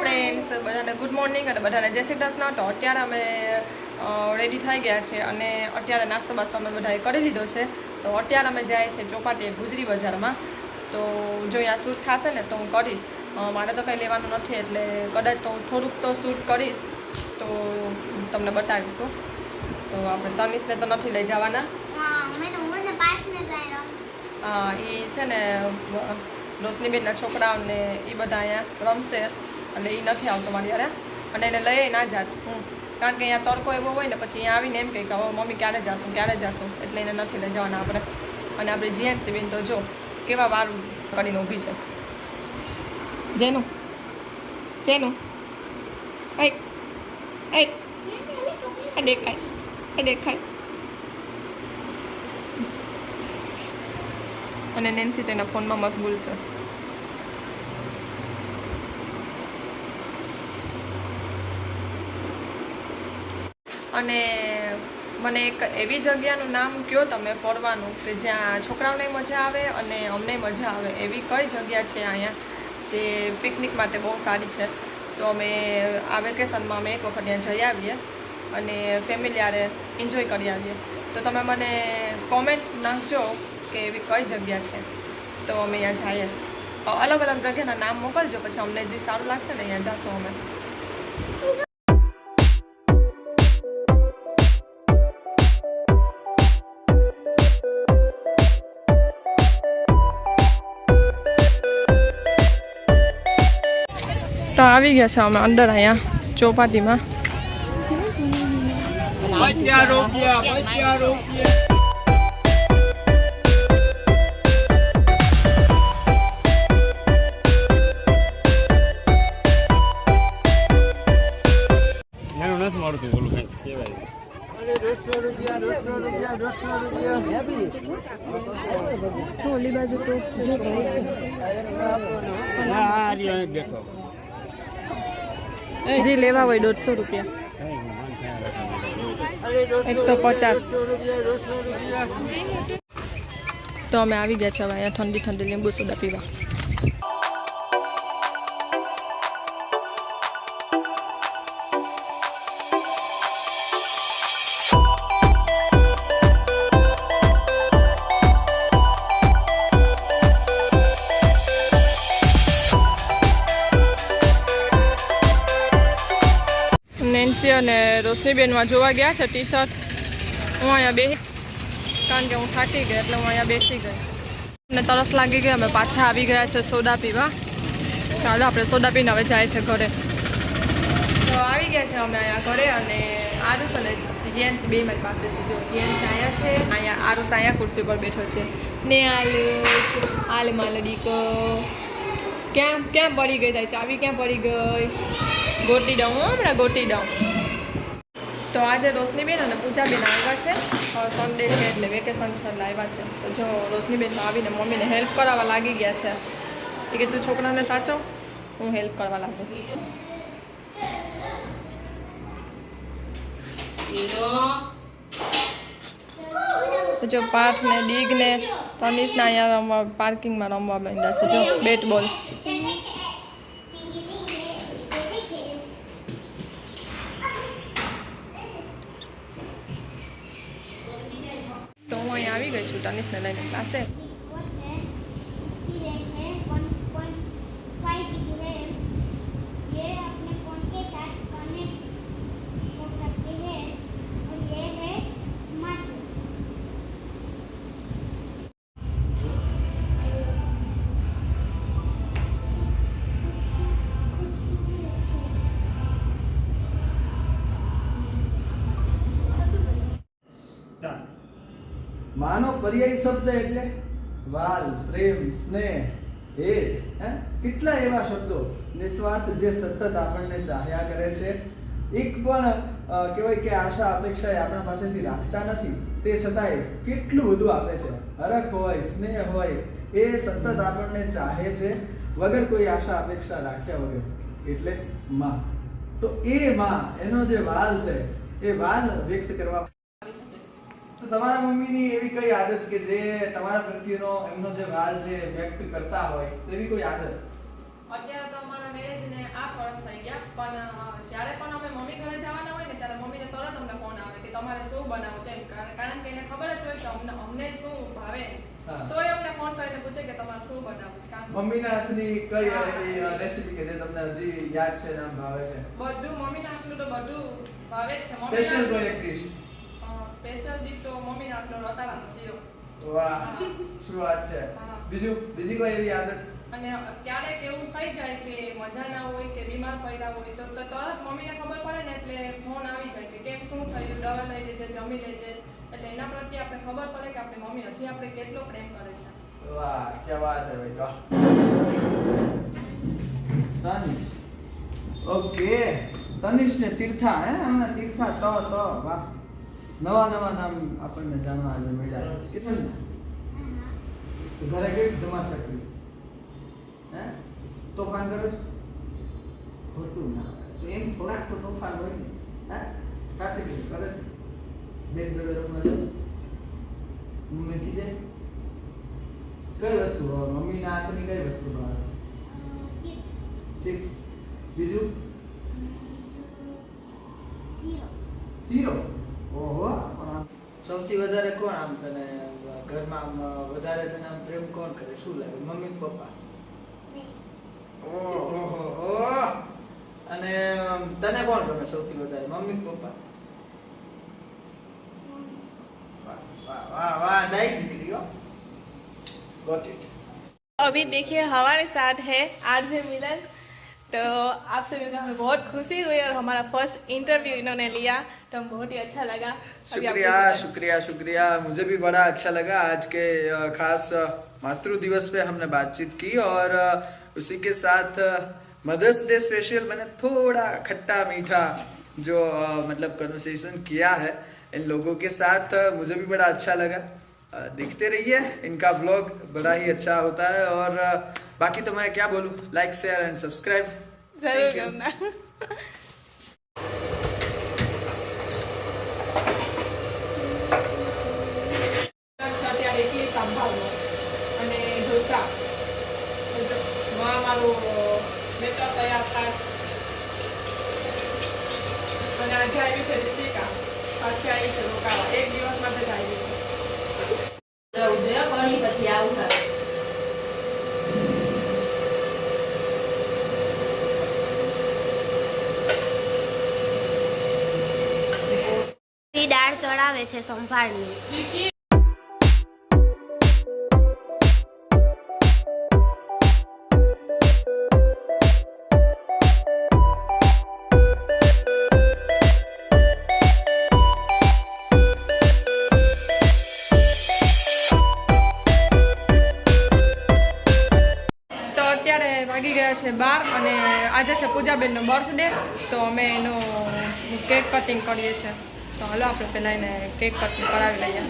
Friends, બધાને good morning અને બધાને જય શ્રી કૃષ્ણ. તો અત્યારે અમે રેડી થઈ ગયા છે અને અત્યારે નાસ્તો બાસ્તો અમે બધાએ કરી લીધો છે. તો અત્યારે અમે જાય છે ચોપાટી ગુજરી બજારમાં. તો જો અહીંયા શૂટ થશે ને તો હું કરીશ. મારે તો કંઈ લેવાનું નથી એટલે કદાચ તો હું થોડુંક તો શૂટ કરીશ તો તમને બતાવીશું. તો આપણે તનિષને તો નથી લઈ જવાના. એ છે ને રોશનીબેનના છોકરાઓને એ બધા અહીંયા રમશે એટલે એ નથી આવતો મારી યારે અને એને લઈ ના જાત હું, કારણ કે અહીંયા તડકો એવો હોય ને પછી અહીંયા આવીને એમ કહે કે હવે મમ્મી ક્યારે જાશું એટલે એને નથી લઈ જવાના આપણે. અને આપણે જીએનસી બેન તો જો કેવા વાર કરીને ઊભી છે. જેનું દેખાય અને નેન્સી તેના ફોનમાં મશગુલ છે. અને મને એક એવી જગ્યાનું નામ કહો તમે ફરવાનું કે જ્યાં છોકરાઓને મજા આવે અને અમને મજા આવે એવી કઈ જગ્યા છે અહીંયા જે પિકનિક માટે બહુ સારી છે. તો અમે આ વેકેશનમાં અમે એક વખત ત્યાં જઈ આવીએ અને ફેમિલી આરે એન્જોય કરી આવીએ. તો તમે મને કોમેન્ટ નાખજો કે એવી કઈ જગ્યા છે તો અમે અહીંયા જઈએ. અલગ અલગ જગ્યાના નામ મોકલજો, પછી અમને જે સારું લાગશે ને અહીંયા જઈશું અમે. તો આવી ગયા છે અમે અંદર અહીંયા ચોપાટીમાં. ઓલી બાજુ તો જે લેવા હોય 150 રૂપિયા, 150. તો અમે આવી ગયા છે હવે અહીંયા ઠંડી ઠંડી લીંબુ સોડા પીવા. નેન્સી અને રોશનીબેનમાં જોવા ગયા છે ટી શર્ટ. હું અહીંયા બેસી, કારણ કે હું થાકી ગઈ એટલે હું અહીંયા બેસી ગઈ. અને તરસ લાગી ગઈ, અમે પાછા આવી ગયા છે સોડા પીવા. ચાલો આપણે સોડા પીને હવે જાય છે ઘરે. તો આવી ગયા છે અમે અહીંયા ઘરે અને આરુષ અને જીએન્સ બે મારી પાસે છે. જો જીએન્સ અહીંયા છે, અહીંયા આરુષ અહીંયા ખુરશી પર બેઠો છે ને આલ માલડીકો ક્યાં પડી ગઈ તારી ચાવી? ક્યાં પડી ગઈ? ગોટી દઉં હમણાં ગોટી દઉં. તો આજે રોશનીબેન અને પૂજાબેન આવ્યા છે. સન્ડે છે એટલે વેકેશન છે એટલે આવ્યા છે. તો જો રોશનીબેન આવીને મમ્મીને હેલ્પ કરાવવા લાગી ગયા છે. એ કે તું છોકરાને સાચો, હું હેલ્પ કરવા લાગું. તો જો પાઠ ને ડીગ ને તનિષને અહીંયા રમવા પાર્કિંગમાં રમવા માંડ્યા છે. જો બેટ બોલ. તો હું અહીંયા આવી ગઈ છું તનિષને લઈને ક્લાસે. માનો પર્યાય શબ્દ એટલે વાલ, પ્રેમ, સ્નેહ, હેત, કેટલા એવા શબ્દો નિસ્વાર્થ જે સતત આપણને ચાહ્યા કરે છે. એક પણ કહેવાય કે આશા અપેક્ષા એ આપણા પાસેથી રાખતા નથી, તે છતાંય કેટલું બધું આપે છે. હરખ હોય, સ્નેહ હોય, એ સતત આપણને ચાહે છે વગર કોઈ આશા અપેક્ષા રાખ્યા વગર. એટલે માં. તો એ માં, એનો જે વાલ છે એ વાલ વ્યક્ત કરવા. તો તમારા મમ્મીની એવી કઈ આદત કે જે તમારા પ્રત્યેનો એમનો જે વાલ છે વ્યક્ત કરતા હોય, તો એવી કોઈ આદત? અત્યારે તો અમારા મેરેજને 8 વર્ષ થઈ પણ જ્યારે પણ અમે મમ્મી ઘરે જવાના હોય ને ત્યારે મમ્મીને તરત અમને ફોન આવે કે તમારે શું બનાવવું છે એમ. કારણ કે એને ખબર જ હોય કે અમને શું ભાવે હા. તોય અમને ફોન કરીને પૂછે કે તમારે શું બનાવવું. મમ્મીના હાથની કઈ એવી રેસીપી કે જે તમને હજી યાદ છે નામ ભાવે છે? બધું મમ્મીના હાથનું તો બધું ભાવે જ છે. સ્પેશિયલ કોઈ એક ડિશ? સ્પેશિયલ ડિશ તો મમ્મીના હાથનો રતાળાનો શીરો. વાહ, શું વાત છે. હા. બીજી કોઈ એવી આદત? અને ક્યારેક એવું થઈ જાય કે મજા ના હોય કે બીમાર પડ્યા હોય તો તરત મમ્મીને ખબર પડે ને એટલે ફોન આવી જાય કે કેમ શું થયું, દવા લઈ લેજે, જમી લેજે. એટલે એના પ્રત્યે આપણે ખબર પડે કે આપણી મમ્મી હજી આપણે કેટલો પ્રેમ કરે છે. વાહ, क्या बात है भाई, वाह. તનિષ, ઓકે. તનિષ ને તીર્થા, હમણાં તીર્થા તો વાહ, નવા નામ આપણને જાણવા આજે મળ્યા. કેટલું ઘરે કેવી ધમાલ ચકડી? તોફાન કરો છો? ખોટું ના તો એમ થોડાક તો તોફાન હોય ને. કાચી ગયું કરે છે બેન જોડે રમવા જાવ મમ્મી કીધે કઈ વસ્તુ ભાવે? મમ્મીના હાથની કઈ વસ્તુ ભાવે? ચિપ્સ. બીજું? શીરો. ઓહો. સૌથી વધારે કોણ આમ તને ઘરમાં આમ વધારે તને આમ પ્રેમ કોણ કરે? શું લાગે? મમ્મી કે પપ્પા? ઓહો. અને તને કોણ ગમે સૌથી વધારે? મમ્મી કે પપ્પા? वाह नाइस निकली हो. Got it. अभी देखिए हमारे साथ है आरजे मिलन। तो आपसे मिलकर हमें बहुत खुशी हुई और हमारा फर्स्ट इंटरव्यू इन्होंने लिया तो हम बहुत ही अच्छा लगा। शुक्रिया. मुझे भी बड़ा अच्छा लगा. आज के खास मातृ दिवस पे हमने बातचीत की और उसी के साथ मदर्स डे स्पेशल मैंने थोड़ा खट्टा मीठा जो मतलब कन्वर्सेशन किया है इन लोगों के साथ. मुझे भी बड़ा अच्छा लगा. देखते रहिए इनका व्लॉग, बड़ा ही अच्छा होता है. और बाकी तो मैं क्या बोलूँ, लाइक शेयर एंड सब्सक्राइब जरूर करना. અત્યારે ઇડલી સાંભારનો અને ઢોસા મારું બેટર તૈયાર થાય. અને આજે આવી છે રિતિકા, પાછી આવી છે રોકાવા. એક દિવસ માટે જ આવી છે. પછી આવું થાય. દાળ ચડાવે છે સંભાળની. તો અત્યારે વાગી ગયા છે 12 અને આજે છે પૂજાબેનનો બર્થડે. તો અમે એનો કેક કટિંગ કરીએ છીએ. તો હાલો આપણે પહેલાં એને કેક કટિંગ કરાવી લઈએ.